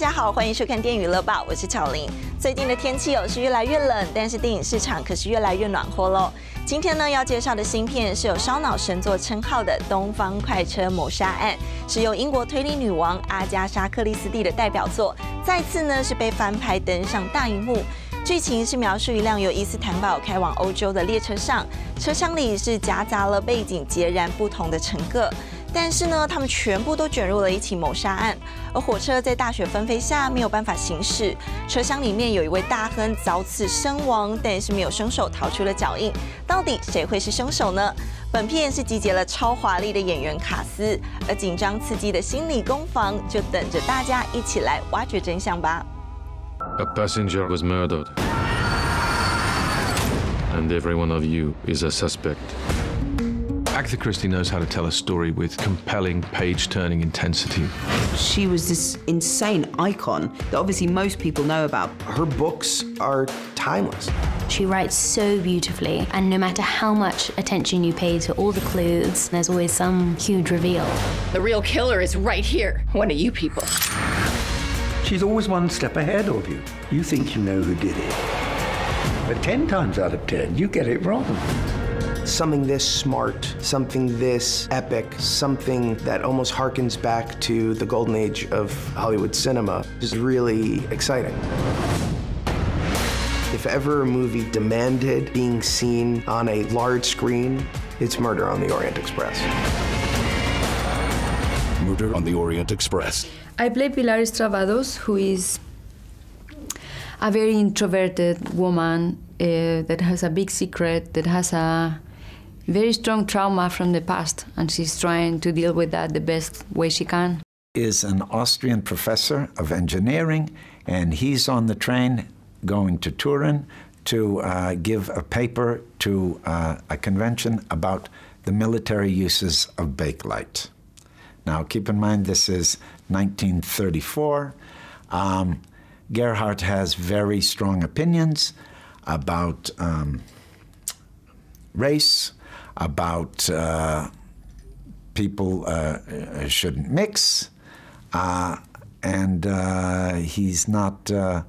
家好，欢迎收看电影娱乐报，我是巧玲。最近的天气是越来越冷，但是电影市场可是越来越暖和喽。今天呢要介绍的新片是有烧脑神作称号的《东方快车谋杀案》，是由英国推理女王阿加莎·克里斯蒂的代表作，再次呢是被翻拍登上大荧幕。剧情是描述一辆由伊斯坦堡开往欧洲的列车上，车厢里是夹杂了背景截然不同的乘客。但是呢，他们全部都卷入了一起谋杀案，而火车在大雪纷飞下没有办法行驶，车厢里面有一位大亨遭刺身亡，但是没有凶手逃出了脚印，到底谁会是凶手呢？本片是集结了超华丽的演员卡司，而紧张刺激的心理攻防就等着大家一起来挖掘真相吧。A passenger was murdered, and every one of you is a suspect. Agatha Christie knows how to tell a story with compelling, page-turning intensity. She was this insane icon that obviously most people know about. Her books are timeless. She writes so beautifully, and no matter how much attention you pay to all the clues, there's always some huge reveal. The real killer is right here, one of you people. She's always one step ahead of you. You think you know who did it. But 10 times out of 10, you get it wrong. Something this smart, something this epic, something that almost harkens back to the golden age of Hollywood cinema is really exciting. If ever a movie demanded being seen on a large screen, it's Murder on the Orient Express. Murder on the Orient Express. I play Pilar Estravados, who is a very introverted woman that has a big secret, that has a very strong trauma from the past, and she's trying to deal with that the best way she can. Is an Austrian professor of engineering, and he's on the train going to Turin to give a paper to a convention about the military uses of bakelite. Now, keep in mind, this is 1934. Gerhardt has very strong opinions about race, about people shouldn't mix, and he's not the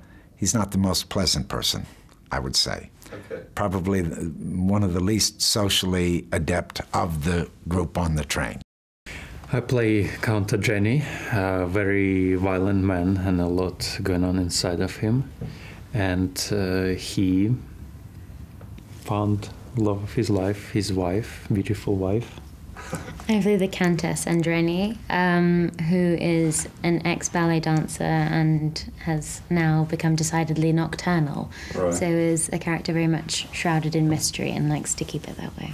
most pleasant person, I would say. Okay. Probably one of the least socially adept of the group on the train. I play Count Jenny, a very violent man and a lot going on inside of him. And he found love of his life, his wife, beautiful wife. I play the Countess Andreni, who is an ex-ballet dancer and has now become decidedly nocturnal. Right. So is a character very much shrouded in mystery and likes to keep it that way.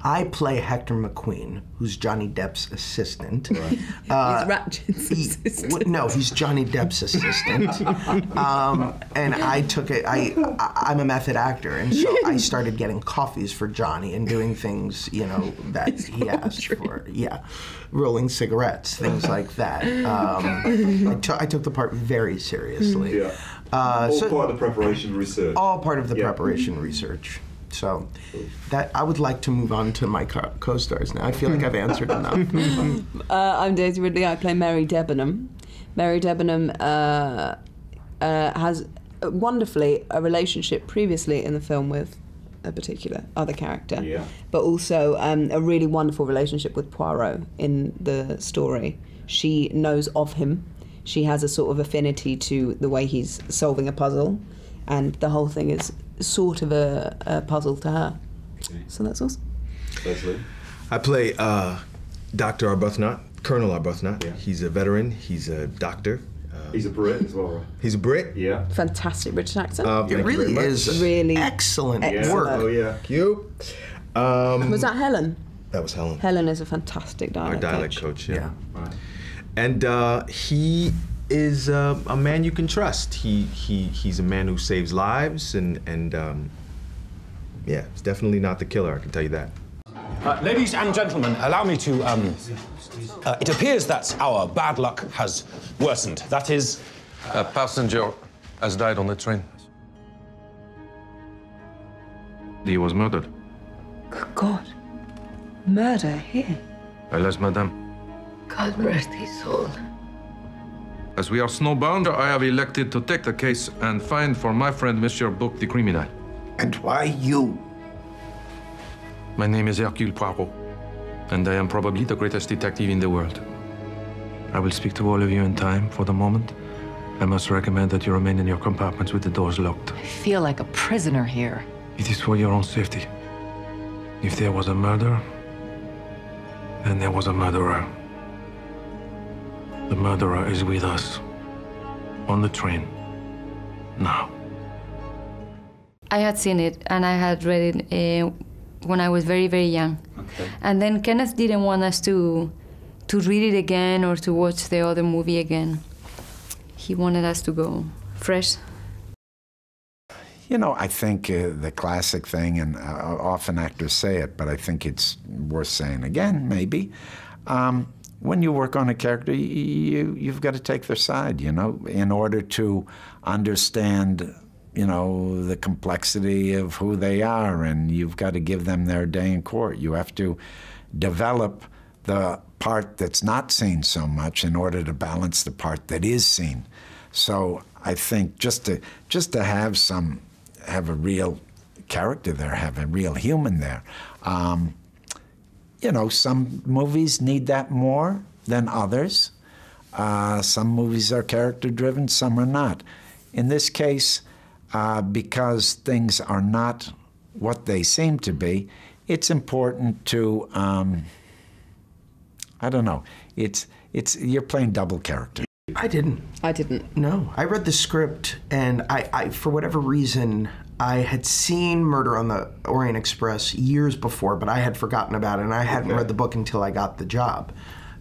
I play Hector McQueen, who's Johnny Depp's assistant. Right. He's Ratchet's assistant. No, he's Johnny Depp's assistant. And I took it, I'm a method actor, and so I started getting coffees for Johnny and doing things, you know, that he asked for. Yeah, rolling cigarettes, things like that. I took the part very seriously. Yeah. All part of the preparation research. All part of the preparation research. So that I would like to move on to my co-stars now. I feel like I've answered enough. I'm Daisy Ridley. I play Mary Debenham. Mary Debenham has wonderfully a relationship previously in the film with a particular other character, but also a really wonderful relationship with Poirot in the story. She knows of him. She has a sort of affinity to the way he's solving a puzzle, and the whole thing is sort of a puzzle to her. Okay. So that's awesome. Leslie? I play Dr. Arbuthnot, Colonel Arbuthnot. Yeah. He's a veteran, he's a doctor. He's a Brit as well, right? He's a Brit? Yeah. Fantastic British accent. It really is really excellent work. Oh, yeah. You? Was that Helen? That was Helen. Helen is a fantastic dialect Our dialect coach, yeah. Right. And he is a man you can trust. He's a man who saves lives, and yeah, it's definitely not the killer, I can tell you that. Ladies and gentlemen, allow me to, it appears that our bad luck has worsened. That is... A passenger has died on the train. He was murdered. Good God. Murder here? Alas, madame. God rest his soul. As we are snowbound, I have elected to take the case and find for my friend Monsieur Book the criminal. And why you? My name is Hercule Poirot, and I am probably the greatest detective in the world. I will speak to all of you in time. For the moment, I must recommend that you remain in your compartments with the doors locked. I feel like a prisoner here. It is for your own safety. If there was a murder, then there was a murderer. The murderer is with us, on the train, now. I had seen it, and I had read it when I was very, very young. Okay. And then Kenneth didn't want us to read it again or to watch the other movie again. He wanted us to go fresh. You know, I think the classic thing, and often actors say it, but I think it's worth saying again, maybe. When you work on a character, you've got to take their side, you know, in order to understand, you know, the complexity of who they are, and you've got to give them their day in court. You have to develop the part that's not seen so much in order to balance the part that is seen. So I think just to have a real character there, have a real human there. You know, some movies need that more than others. Some movies are character-driven, some are not. In this case, because things are not what they seem to be, it's important to, I don't know, you're playing double character. I didn't. No, I read the script, and I for whatever reason, I had seen Murder on the Orient Express years before, but I had forgotten about it, and I hadn't read the book until I got the job.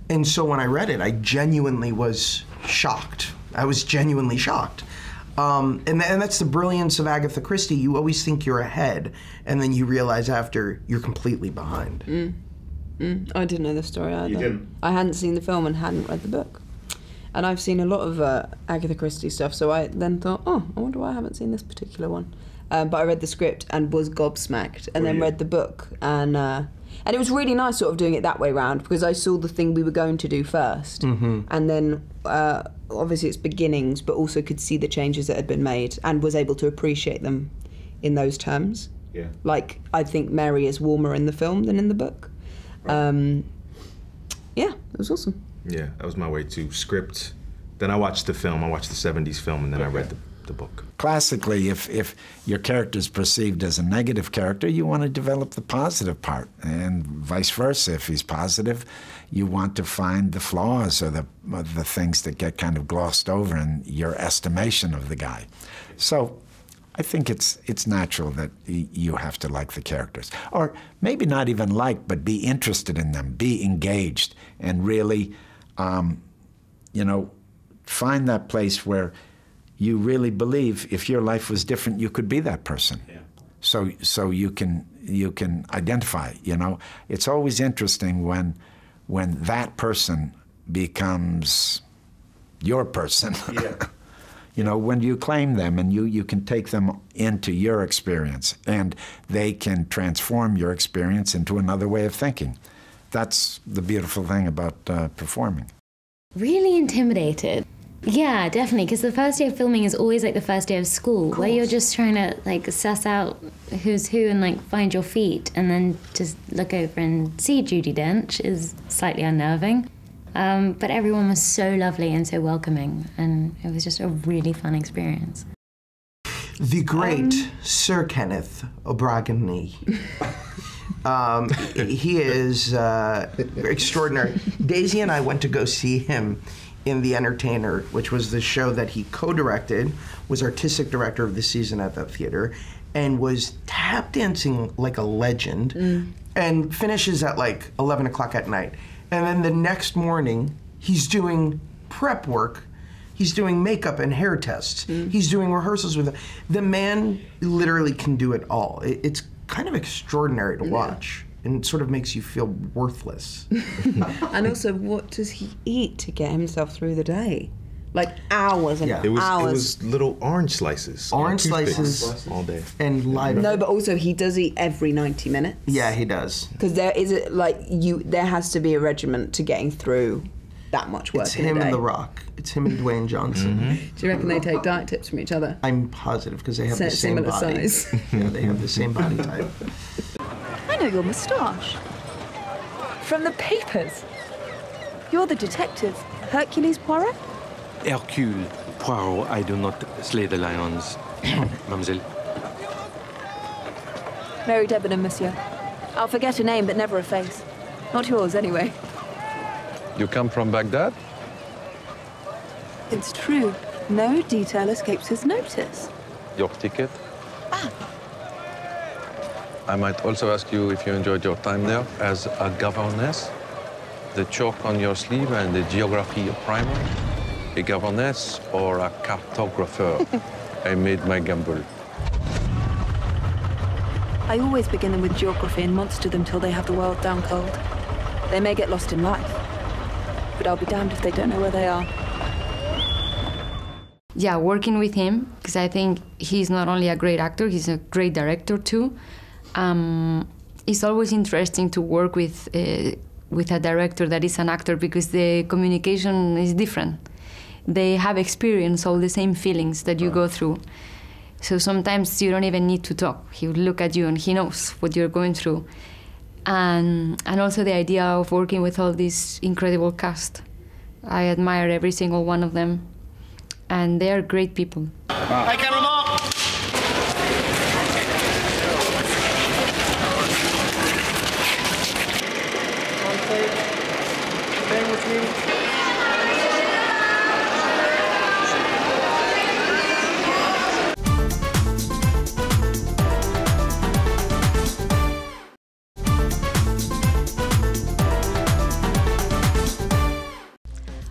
And so when I read it, I genuinely was shocked. I was genuinely shocked. And that's the brilliance of Agatha Christie. You always think you're ahead, and then you realize after you're completely behind. I didn't know the story either. You didn't? I hadn't seen the film and hadn't read the book. And I've seen a lot of Agatha Christie stuff, so I then thought, oh, I wonder why I haven't seen this particular one. But I read the script and was gobsmacked, and then read the book, and it was really nice sort of doing it that way round, because I saw the thing we were going to do first, and then obviously its beginnings, but also could see the changes that had been made and was able to appreciate them in those terms. Yeah. Like, I think Mary is warmer in the film than in the book. Right. Yeah, it was awesome. Yeah, that was my way too. Script. Then I watched the film. I watched the 70s film, and then I read the book. Classically, if your character is perceived as a negative character, you want to develop the positive part, and vice versa. If he's positive, you want to find the flaws or the things that get kind of glossed over in your estimation of the guy. So I think it's natural that you have to like the characters. Or maybe not even like, but be interested in them, be engaged, and really, you know, find that place where you really believe if your life was different, you could be that person. Yeah. So you can identify, you know. It's always interesting when that person becomes your person. Yeah. You know, when you claim them and you can take them into your experience and they can transform your experience into another way of thinking. That's the beautiful thing about performing. Really intimidated. Yeah, definitely, because the first day of filming is always like the first day of school, where you're just trying to like suss out who's who and like find your feet, and then just look over and see Judi Dench is slightly unnerving. But everyone was so lovely and so welcoming, and it was just a really fun experience. The great Sir Kenneth O'Brien. He is extraordinary. Daisy and I went to go see him in The Entertainer, which was the show that he co-directed, was artistic director of the season at that theater, and was tap dancing like a legend, and finishes at like 11 o'clock at night. And then the next morning, he's doing prep work. He's doing makeup and hair tests. He's doing rehearsals with them. The man literally can do it all. It's kind of extraordinary to watch. And it sort of makes you feel worthless. And also, what does he eat to get himself through the day? Like hours and hours. It was little orange slices. Orange slices all day. And live. No, but also he does eat every 90 minutes. Yeah, he does. Because there has to be a regiment to getting through that much work It's in a him day. and The Rock. It's him and Dwayne Johnson. Do you reckon they take diet tips from each other? I'm positive, because they have the same Similar body. size. Yeah, they have the same body type. I know your moustache. From the papers. You're the detective, Hercules Poirot? Hercule Poirot, I do not slay the lions, mademoiselle. Mary Debenham, monsieur. I'll forget a name, but never a face. Not yours, anyway. You come from Baghdad? It's true. No detail escapes his notice. Your ticket? I might also ask you if you enjoyed your time there as a governess. The chalk on your sleeve and the geography primer. A governess or a cartographer? I made my gamble. I always begin them with geography and monster them till they have the world down cold. They may get lost in life, but I'll be damned if they don't know where they are. Yeah, working with him, because I think he's not only a great actor, he's a great director too. It's always interesting to work with a director that is an actor, because the communication is different. They have experienced all the same feelings that you go through. So sometimes you don't even need to talk. He will look at you and he knows what you're going through. And also the idea of working with all this incredible cast. I admire every single one of them. And they are great people. Hi, camera mark! Stay with me.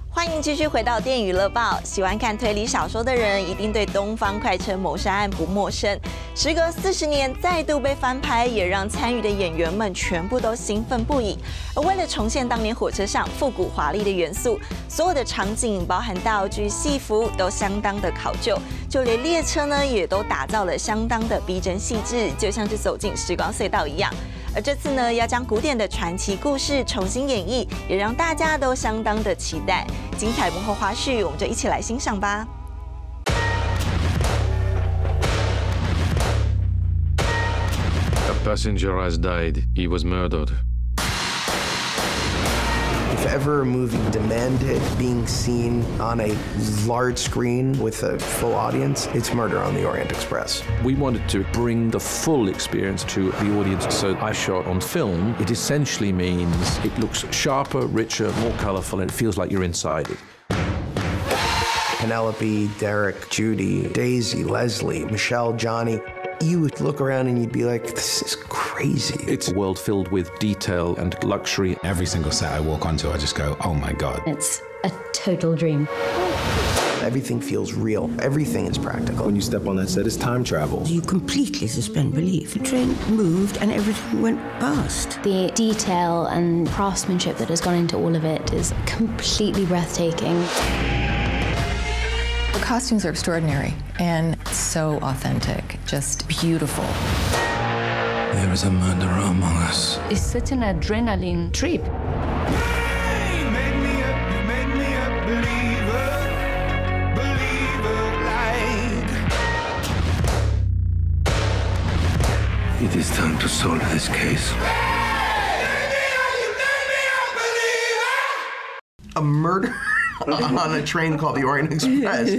欢迎继续回到电影娱乐报。喜欢看推理小说的人一定对东方快车谋杀案不陌生。时隔40年再度被翻拍，也让参与的演员们全部都兴奋不已。而为了重现当年火车上复古华丽的元素，所有的场景包含道具、戏服都相当的考究，就连列车呢也都打造了相当的逼真细致，就像是走进时光隧道一样。而这次呢，要将古典的传奇故事重新演绎，也让大家都相当的期待。精彩幕后花絮，我们就一起来欣赏吧。A passenger has died. He was murdered. If ever a movie demanded being seen on a large screen with a full audience, it's Murder on the Orient Express. We wanted to bring the full experience to the audience, so I shot on film. It essentially means it looks sharper, richer, more colorful, and it feels like you're inside it. Penelope, Derek, Judy, Daisy, Leslie, Michelle, Johnny. You would look around and you'd be like, this is crazy. It's a world filled with detail and luxury. Every single set I walk onto, I just go, oh my God. It's a total dream. Everything feels real. Everything is practical. When you step on that set, it's time travel. You completely suspend belief. The train moved and everything went past. The detail and craftsmanship that has gone into all of it is completely breathtaking. The costumes are extraordinary and so authentic, just beautiful. There is a murderer among us. It's such an adrenaline trip. It is time to solve this case. A murder on a train called the Orient Express.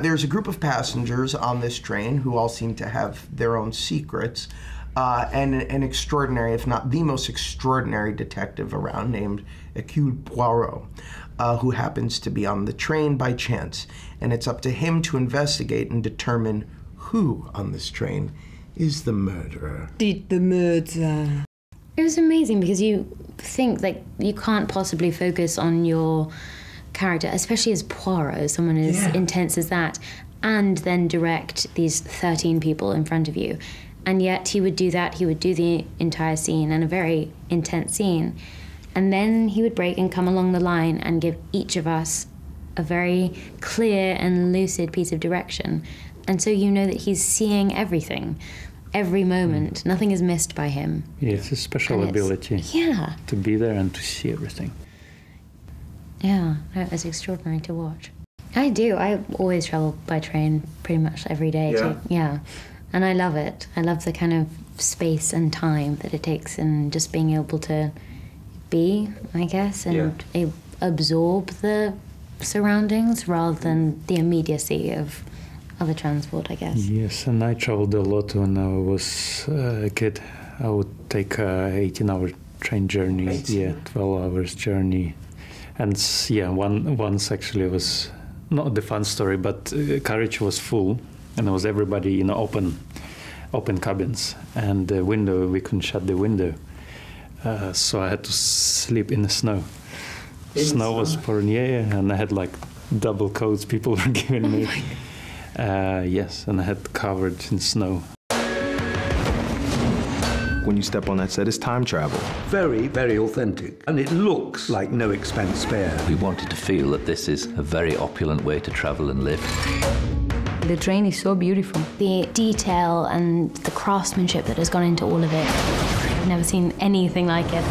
There's a group of passengers on this train who all seem to have their own secrets, and an extraordinary, if not the most extraordinary detective around named Hercule Poirot, who happens to be on the train by chance. And it's up to him to investigate and determine who on this train is the murderer. Did the murder. It was amazing because you think like you can't possibly focus on your character, especially as Poirot, someone as intense as that, and then direct these 13 people in front of you. And yet he would do that, he would do the entire scene, and a very intense scene. And then he would break and come along the line and give each of us a very clear and lucid piece of direction. And so you know that he's seeing everything, every moment. Nothing is missed by him. Yeah, it's a special ability. Yeah. To be there and to see everything. Yeah, it was extraordinary to watch. I do. I always travel by train pretty much every day. Yeah. And I love it. I love the kind of space and time that it takes and just being able to be, I guess, and absorb the surroundings rather than the immediacy of other transport, I guess. Yes, and I traveled a lot when I was a kid. I would take a 18-hour train journey, 12 hours journey. And once actually was not the fun story, but carriage was full, and there was everybody in open cabins, and the window, we couldn't shut the window, so I had to sleep in the snow. Snow was pouring, and I had like double coats people were giving me. Yes, and I had covered in snow. When you step on that set, it's time travel. Very, very authentic. And it looks like no expense spared. We wanted to feel that this is a very opulent way to travel and live. The train is so beautiful. The detail and the craftsmanship that has gone into all of it. I've never seen anything like it.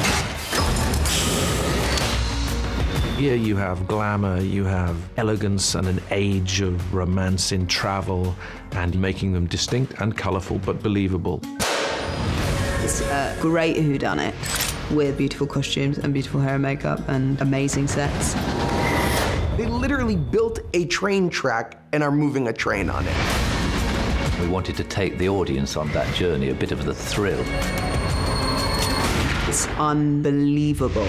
Here you have glamour, you have elegance and an age of romance in travel and making them distinct and colourful but believable. It's a great whodunit with beautiful costumes and beautiful hair and makeup and amazing sets. They literally built a train track and are moving a train on it. We wanted to take the audience on that journey, a bit of the thrill. It's unbelievable.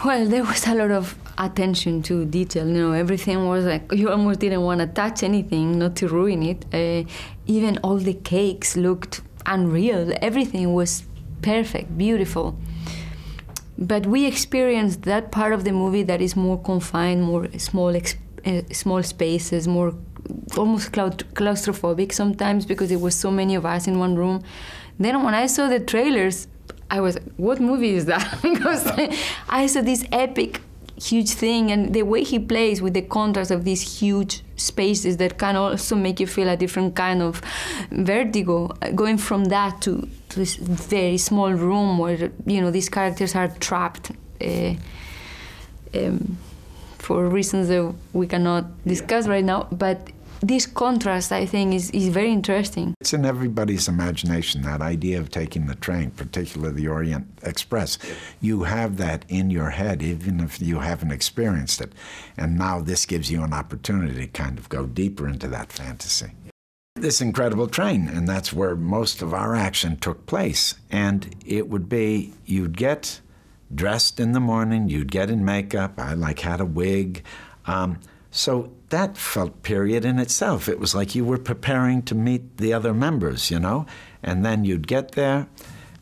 Well, there was a lot of attention to detail. You know, everything was like, you almost didn't want to touch anything, not to ruin it. Even all the cakes looked unreal. Everything was perfect, beautiful. But we experienced that part of the movie that is more confined, more small spaces, more almost claustrophobic sometimes because there was so many of us in one room. Then when I saw the trailers, I was like, what movie is that? Because I saw this epic, huge thing, and the way he plays with the contrast of these huge spaces that can also make you feel a different kind of vertigo, going from that to this very small room where, you know, these characters are trapped for reasons that we cannot discuss right now, but this contrast, I think, is very interesting. It's in everybody's imagination, that idea of taking the train, particularly the Orient Express. You have that in your head, even if you haven't experienced it. And now this gives you an opportunity to kind of go deeper into that fantasy. This incredible train, and that's where most of our action took place. And it would be, you'd get dressed in the morning, you'd get in makeup, I had a wig. So that felt period in itself. It was like you were preparing to meet the other members, you know? And then you'd get there,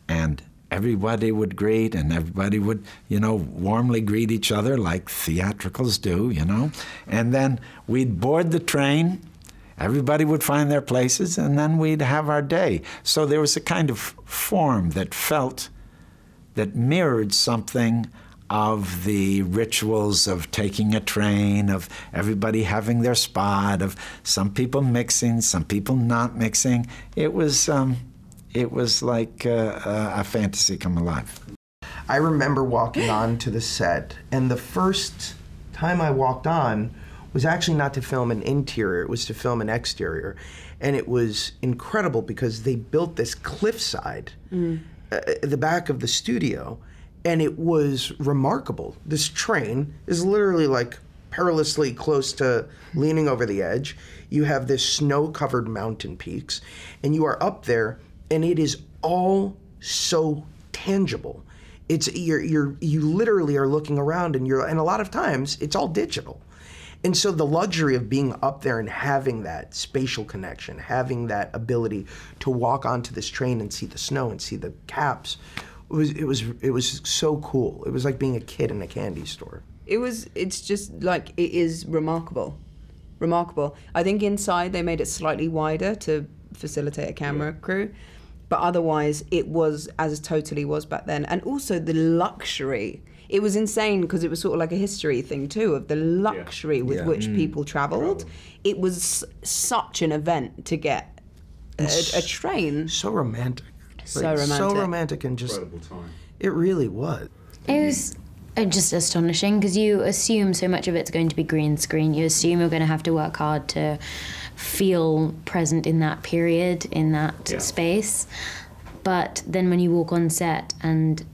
and everybody would greet, and everybody would, you know, warmly greet each other like theatricals do, you know? And then we'd board the train, everybody would find their places, and then we'd have our day. So there was a kind of form that mirrored something of the rituals of taking a train, of everybody having their spot, of some people mixing, some people not mixing. It was like a fantasy come alive. I remember walking on to the set, and the first time I walked on was actually not to film an interior, it was to film an exterior. And it was incredible because they built this cliffside at the back of the studio. And it was remarkable. This train is literally like perilously close to leaning over the edge. You have this snow-covered mountain peaks, and you are up there, and it is all so tangible. It's you literally are looking around, and a lot of times it's all digital. And so the luxury of being up there and having that spatial connection, having that ability to walk onto this train and see the snow and see the caps. It was so cool. It was like being a kid in a candy store. It's just like, it is remarkable. Remarkable. I think inside they made it slightly wider to facilitate a camera crew, but otherwise it was as it totally was back then. And also the luxury. It was insane because it was sort of like a history thing too, of the luxury with which people traveled. It was such an event to get a train. So romantic. So romantic. So romantic and just... Incredible time. It really was. It was just astonishing because you assume so much of it's going to be green screen. You assume you're going to have to work hard to feel present in that period, in that space. But then when you walk on set and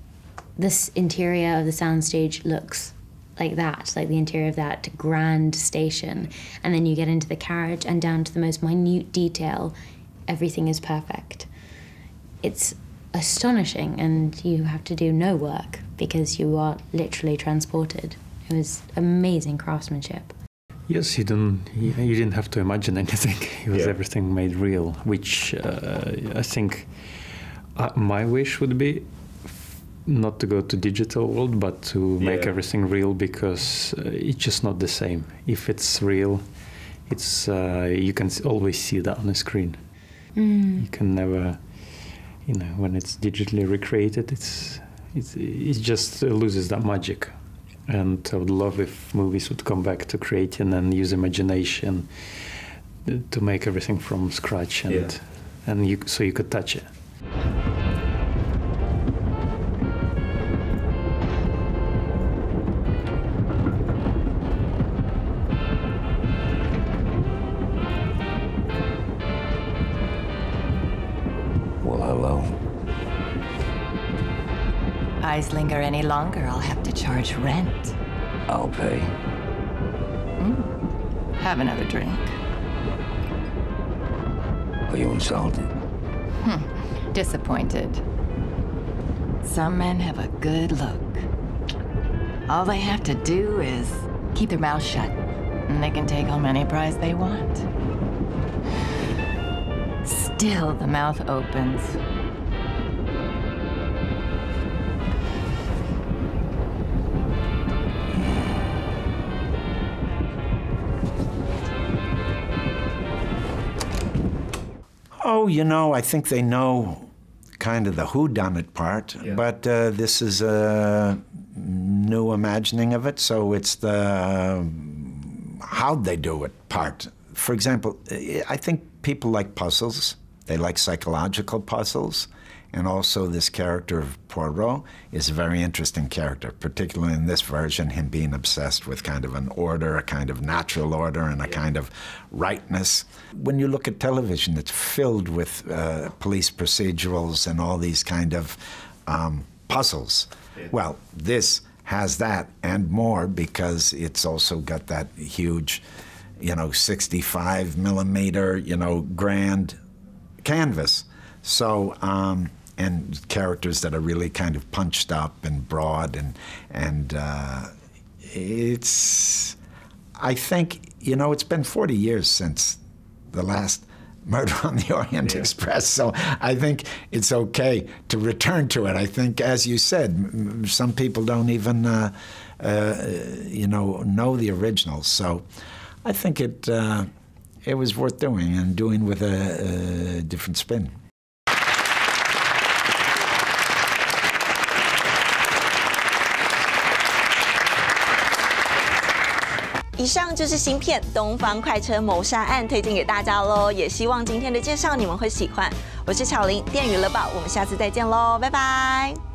this interior of the soundstage looks like that, like the interior of that grand station, and then you get into the carriage and down to the most minute detail, everything is perfect. It's astonishing, and you have to do no work because you are literally transported. It was amazing craftsmanship. Yes, you didn't have to imagine anything. It was everything made real, which I think my wish would be not to go to digital world, but to make everything real, because it's just not the same. If it's real, it's you can always see that on the screen. You can never, when it's digitally recreated, it just loses that magic. And I would love if movies would come back to creating and use imagination to make everything from scratch, and so you could touch it. Well, hello. Eyes linger any longer, I'll have to charge rent. I'll pay. Have another drink. Are you insulted? Disappointed. Some men have a good look. All they have to do is keep their mouth shut, and they can take home any prize they want. Still, the mouth opens. Oh, I think they know kind of the whodunit part, but this is a new imagining of it, so it's the how'd they do it part. For example, I think people like puzzles. They like psychological puzzles. And also this character of Poirot is a very interesting character, particularly in this version, him being obsessed with kind of an order, a kind of natural order, and a kind of rightness. When you look at television, it's filled with police procedurals and all these kind of puzzles. Well, this has that and more, because it's also got that huge, 65 millimeter, grand canvas. So, and characters that are really kind of punched up and broad, and it's, I think, it's been 40 years since the last Murder on the Orient Express, so I think it's okay to return to it. I think, as you said, some people don't even, know the original, so I think it was worth doing, and doing with a different spin. 以上就是新片《东方快车谋杀案》推荐给大家喽，也希望今天的介绍你们会喜欢。我是巧玲，电影娱乐报，我们下次再见喽，拜拜。